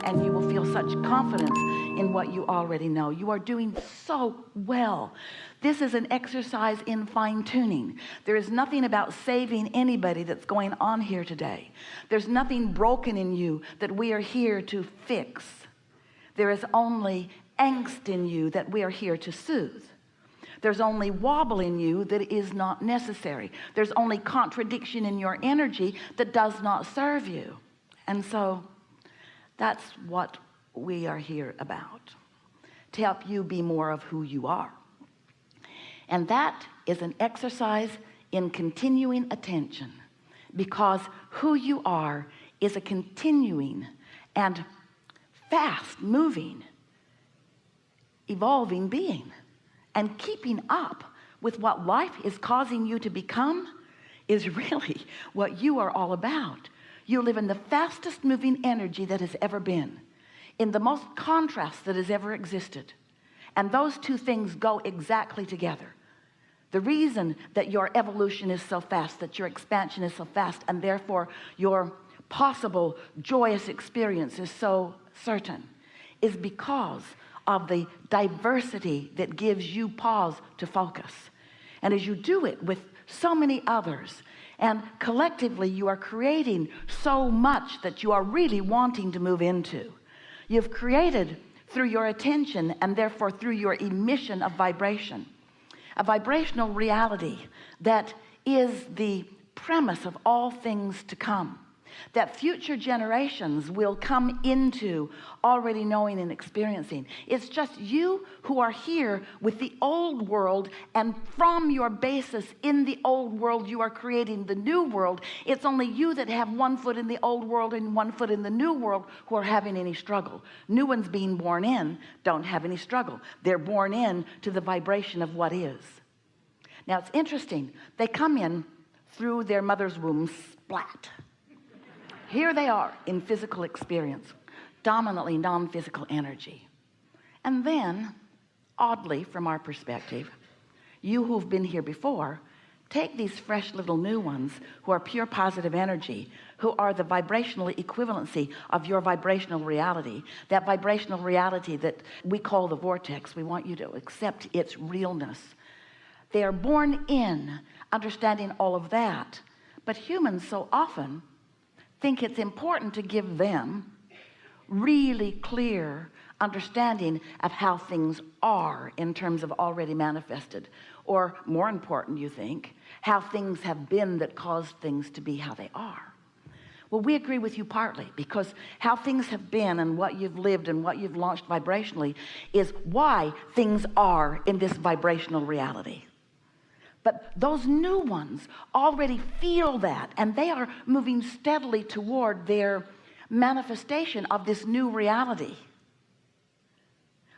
and you will feel such confidence in what you already know. You are doing so well. This is an exercise in fine-tuning. There is nothing about saving anybody that's going on here today. There's nothing broken in you that we are here to fix. There is only angst in you that we are here to soothe. There's only wobble in you that is not necessary. There's only contradiction in your energy that does not serve you. And so that's what we are here about, to help you be more of who you are. And that is an exercise in continuing attention, because who you are is a continuing and fast moving, evolving being. And keeping up with what life is causing you to become is really what you are all about. You live in the fastest moving energy that has ever been, in the most contrast that has ever existed. And those two things go exactly together. The reason that your evolution is so fast, that your expansion is so fast, and therefore your possible joyous experience is so certain, is because of the diversity that gives you pause to focus. And as you do it with so many others, and collectively you are creating so much that you are really wanting to move into. You've created through your attention, and therefore through your emission of vibration, a vibrational reality that is the premise of all things to come, that future generations will come into already knowing and experiencing. It's just you who are here with the old world, and from your basis in the old world you are creating the new world. It's only you that have one foot in the old world and one foot in the new world who are having any struggle. New ones being born in don't have any struggle. They're born in to the vibration of what is. Now it's interesting, they come in through their mother's womb splat. Here they are in physical experience, dominantly non-physical energy. And then, oddly from our perspective, you who've been here before, take these fresh little new ones who are pure positive energy, who are the vibrational equivalency of your vibrational reality, that vibrational reality that we call the vortex. We want you to accept its realness. They are born in understanding all of that, but humans so often think it's important to give them really clear understanding of how things are in terms of already manifested, or more important, you think, how things have been that caused things to be how they are. Well, we agree with you partly, because how things have been and what you've lived and what you've launched vibrationally is why things are in this vibrational reality. But those new ones already feel that, and they are moving steadily toward their manifestation of this new reality.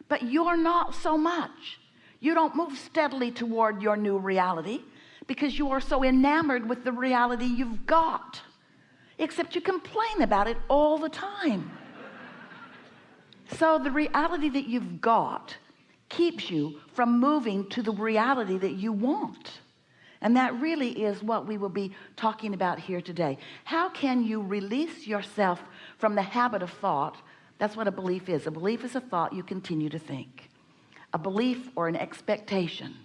But you're not so much. You don't move steadily toward your new reality because you are so enamored with the reality you've got, except you complain about it all the time. So the reality that you've got keeps you from moving to the reality that you want. And that really is what we will be talking about here today. How can you release yourself from the habit of thought? That's what a belief is. A belief is a thought you continue to think. A belief or an expectation.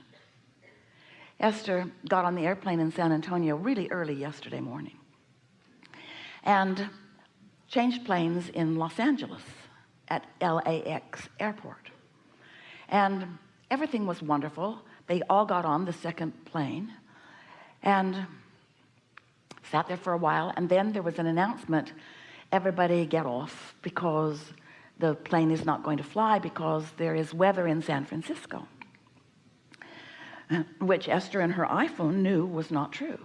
Esther got on the airplane in San Antonio really early yesterday morning and changed planes in Los Angeles at LAX airport. And everything was wonderful. They all got on the second plane and sat there for a while, and then there was an announcement, everybody get off because the plane is not going to fly because there is weather in San Francisco, which Esther and her iPhone knew was not true.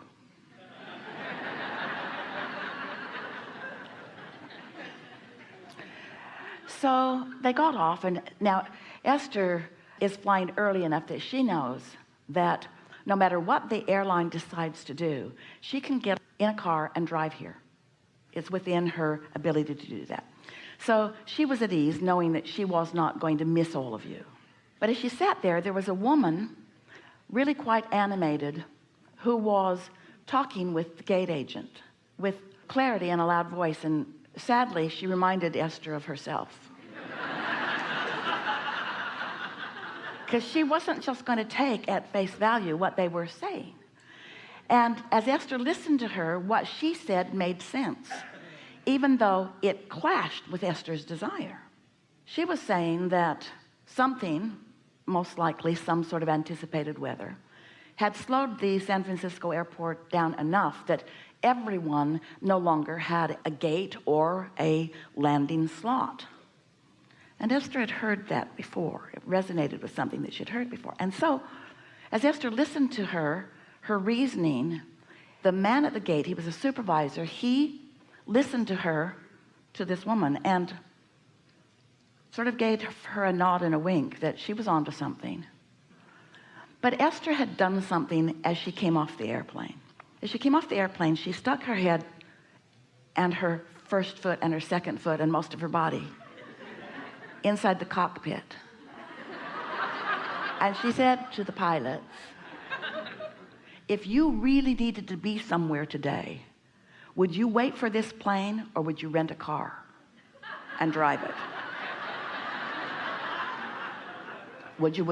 So they got off, and now Esther is flying early enough that she knows that no matter what the airline decides to do, she can get in a car and drive here. It's within her ability to do that. So she was at ease knowing that she was not going to miss all of you. But as she sat there, there was a woman, really quite animated, who was talking with the gate agent with clarity and a loud voice and Sadly, she reminded Esther of herself. Because she wasn't just going to take at face value what they were saying. And as Esther listened to her, what she said made sense, even though it clashed with Esther's desire. She was saying that something, most likely some sort of anticipated weather, had slowed the San Francisco airport down enough that everyone no longer had a gate or a landing slot. And Esther had heard that before. It resonated with something that she'd heard before. And so, as Esther listened to her reasoning, the man at the gate, he was a supervisor, he listened to her, to this woman, and sort of gave her a nod and a wink that she was onto something. But Esther had done something as she came off the airplane. As she came off the airplane, she stuck her head and her first foot and her second foot and most of her body inside the cockpit. And she said to the pilots, if you really needed to be somewhere today, would you wait for this plane or would you rent a car and drive it? Would you?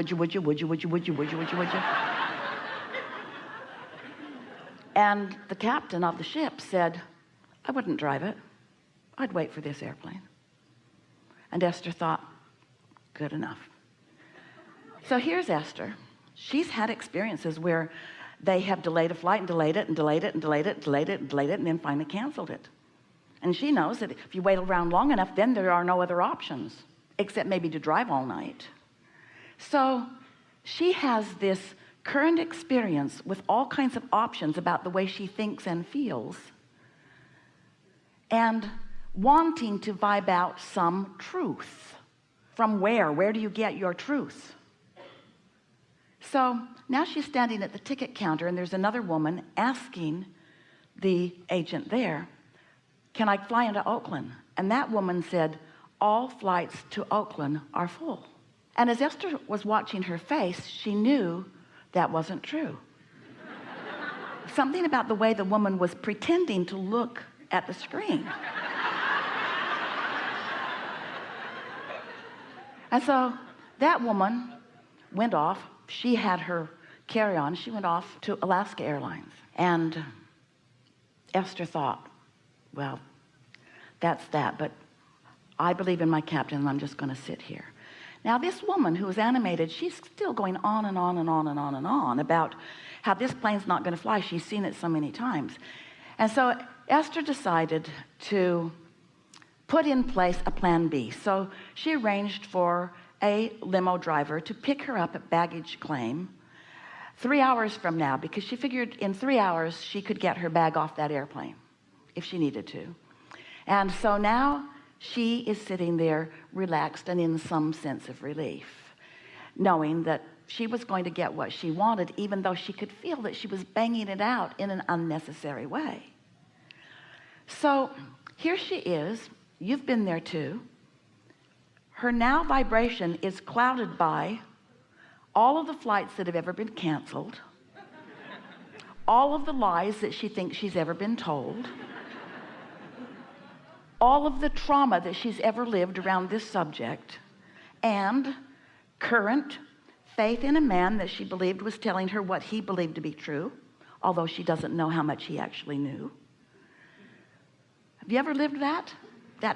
And the captain of the ship said, I wouldn't drive it. I'd wait for this airplane. And Esther thought, good enough. So here's Esther. She's had experiences where they have delayed a flight and delayed it and delayed it and delayed it and delayed it and delayed it and then finally canceled it. And she knows that if you wait around long enough, then there are no other options except maybe to drive all night. So she has this current experience with all kinds of options about the way she thinks and feels, and wanting to vibe out some truth. From where? Where do you get your truth? So now she's standing at the ticket counter, and there's another woman asking the agent there, can I fly into Oakland? And that woman said, all flights to Oakland are full. And as Esther was watching her face, she knew that wasn't true. Something about the way the woman was pretending to look at the screen. And so that woman went off. She had her carry-on. She went off to Alaska Airlines. And Esther thought, well, that's that, but I believe in my captain and I'm just going to sit here. Now this woman who was animated, she's still going on and on and on and on and on about how this plane's not going to fly. She's seen it so many times. And so Esther decided to put in place a plan B. So she arranged for a limo driver to pick her up at baggage claim 3 hours from now, because she figured in 3 hours she could get her bag off that airplane if she needed to. And so now she is sitting there relaxed and in some sense of relief, knowing that she was going to get what she wanted, even though she could feel that she was banging it out in an unnecessary way. So here she is. You've been there too. Her now vibration is clouded by all of the flights that have ever been canceled, all of the lies that she thinks she's ever been told, all of the trauma that she's ever lived around this subject, and current faith in a man that she believed was telling her what he believed to be true, although she doesn't know how much he actually knew. Have you ever lived that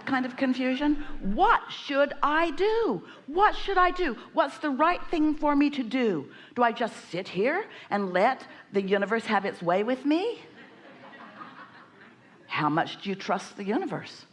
kind of confusion? What should I do? What should I do? What's the right thing for me to do? Do I just sit here and let the universe have its way with me? How much do you trust the universe?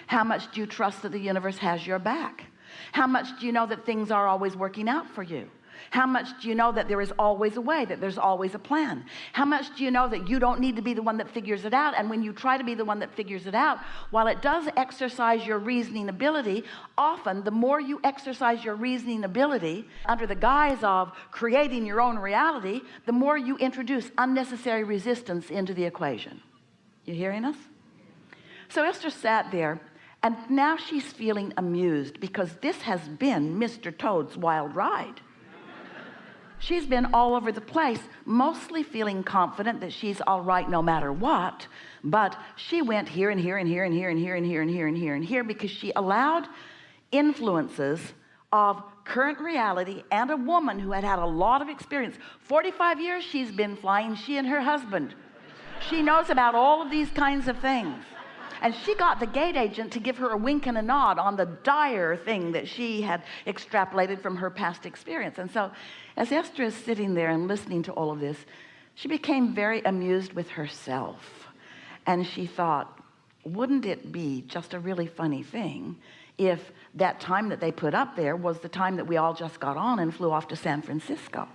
How much do you trust that the universe has your back? How much do you know that things are always working out for you? How much do you know that there is always a way, that there's always a plan? How much do you know that you don't need to be the one that figures it out? And when you try to be the one that figures it out, while it does exercise your reasoning ability, often the more you exercise your reasoning ability under the guise of creating your own reality, the more you introduce unnecessary resistance into the equation. You hearing us? So Esther sat there, and now she's feeling amused because this has been Mr. Toad's wild ride. She's been all over the place, mostly feeling confident that she's all right no matter what. But she went here and here and here and here and here and here and here and here and here because she allowed influences of current reality and a woman who had had a lot of experience. 45 years she's been flying, she and her husband. She knows about all of these kinds of things. And she got the gate agent to give her a wink and a nod on the dire thing that she had extrapolated from her past experience. And so as Esther is sitting there and listening to all of this, she became very amused with herself. And she thought, wouldn't it be just a really funny thing if that time that they put up there was the time that we all just got on and flew off to San Francisco,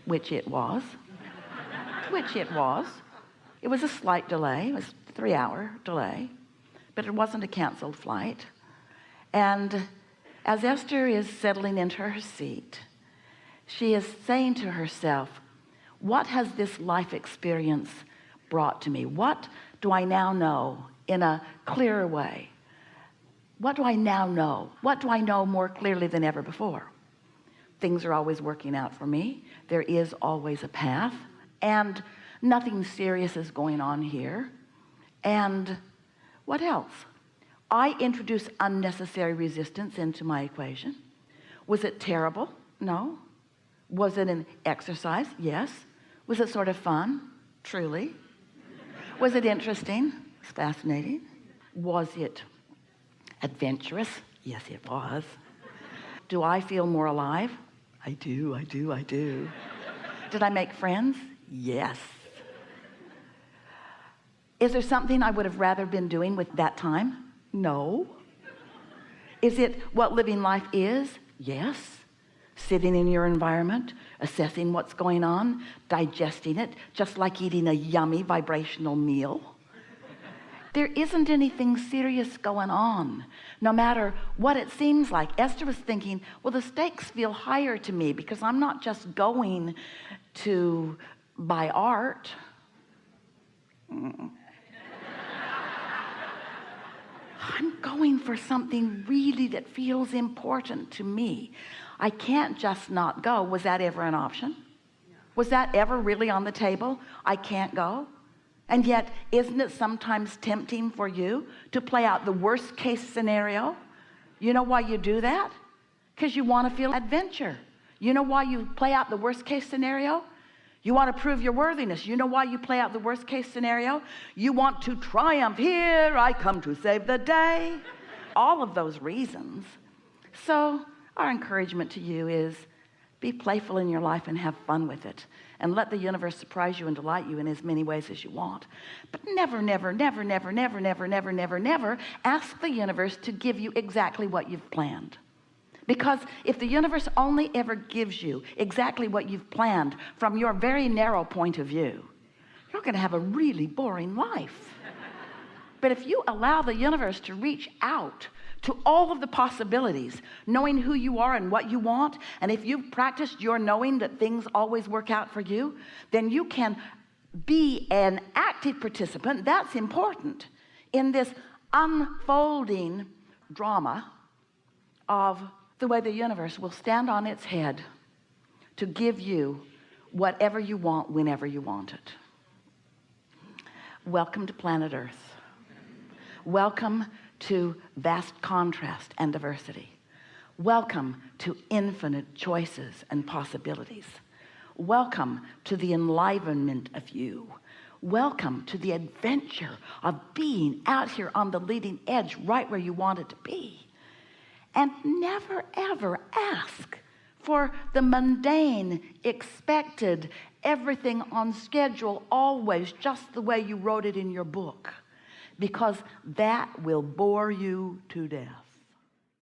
which it was. It was a slight delay. It was a 3-hour delay. But it wasn't a canceled flight. And as Esther is settling into her seat, she is saying to herself, what has this life experience brought to me? What do I now know in a clearer way? What do I now know? What do I know more clearly than ever before? Things are always working out for me. There is always a path. And nothing serious is going on here. And what else? I introduced unnecessary resistance into my equation. Was it terrible? No. Was it an exercise? Yes. Was it sort of fun? Truly. Was it interesting? It's fascinating. Was it adventurous? Yes, it was. Do I feel more alive? I do. Did I make friends? Yes. Is there something I would have rather been doing with that time? No. Is it what living life is? Yes. Sitting in your environment, assessing what's going on, digesting it, just like eating a yummy vibrational meal. There isn't anything serious going on, no matter what it seems like. Esther was thinking, well, the stakes feel higher to me because I'm not just going to buy art. I'm going for something really that feels important to me. I can't just not go. Was that ever an option? Was that ever really on the table? I can't go. And yet, isn't it sometimes tempting for you to play out the worst case scenario? You know why you do that? Because you want to feel adventure. You know why you play out the worst case scenario? You want to prove your worthiness. You know why you play out the worst case scenario? You want to triumph. Here I come to save the day. All of those reasons. So our encouragement to you is be playful in your life and have fun with it. And let the universe surprise you and delight you in as many ways as you want. But never ask the universe to give you exactly what you've planned. Because if the universe only ever gives you exactly what you've planned from your very narrow point of view, you're going to have a really boring life. But if you allow the universe to reach out to all of the possibilities, knowing who you are and what you want, and if you've practiced your knowing that things always work out for you, then you can be an active participant. That's important in this unfolding drama of the way the universe will stand on its head to give you whatever you want whenever you want it. Welcome to planet Earth. Welcome to vast contrast and diversity. Welcome to infinite choices and possibilities. Welcome to the enlivenment of you. Welcome to the adventure of being out here on the leading edge, right where you wanted to be. And never ever ask for the mundane, expected, everything on schedule, always just the way you wrote it in your book, because that will bore you to death.